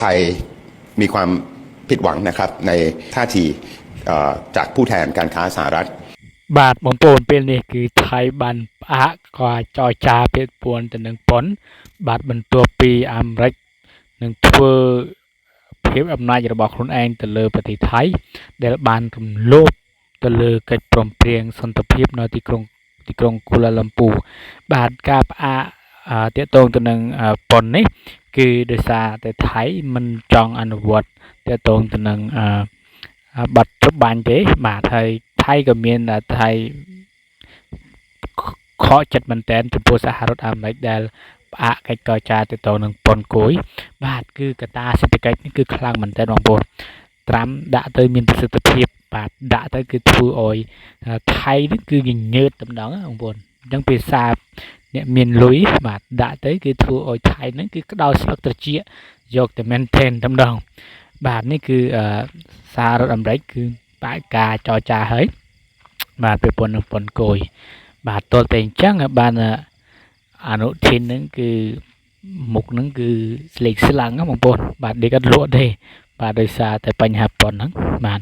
ไทยมีความผิดหวังนะครับในท่าทีจากผู้แทนการค้าสหรัฐบาทបងប្អូនពេលនេះគឺថៃបានផ្អាកក៏ចរចាពាក្យពួនទៅនឹងប៉ុនបាទបន្ទាប់ពីអាមេរិកនឹងធ្វើភាពអំណាចរបស់ខ្លួនឯងទៅលើប្រទេសថៃដែលបានរំលោភទៅលើកិច្ចព្រមព្រៀងសន្តិភាពនៅទីក្រុងគូឡាឡាំពូបាទការផ្អាកទាក់ទងទៅនឹងប៉ុននេះគឺដោយសារតែថៃមិនចង់អនុវត្តទាក់ទងទៅនឹងបាត់ចុះបាញ់ទេបាទហើយថៃក៏មានថៃខកចិត្តមែនទែនចំពោះសហរដ្ឋអាមេរិកដែលផ្អាកកិច្ចចរចាទាក់ទងនឹងប៉ុនគួយបាទគឺកត្តាសេដ្ឋកិច្ចនេះគឺខ្លាំងមែនទែនបងប្អូនត្រាំដាក់ទៅមានប្រសិទ្ធភាពបាទដាក់ទៅគឺធ្វើឲ្យថៃនេះគឺញញើតតែម្ដងបងប្អូនអញ្ចឹងភាសាអ្នកមានលុយបាទដាក់ទៅគឺធ្វើឲ្យថៃហ្នឹងគឺក្តោបស្លឹកត្រចៀកយកតែមែនទែនតែម្ដងបាទនេះគឺសហរដ្ឋអាមេរិកគឺបែកការចរចាហើយបាទពាក់ព័ន្ធនឹងប៉ុនគួយបាទតើតែអញ្ចឹងបានអនុធានហ្នឹងគឺមុខហ្នឹងគឺស្លេកស្លាំងបងប្អូនបាទដេកអត់លក់ទេបាទដោយសារតែបញ្ហាប៉ុនហ្នឹងបាទ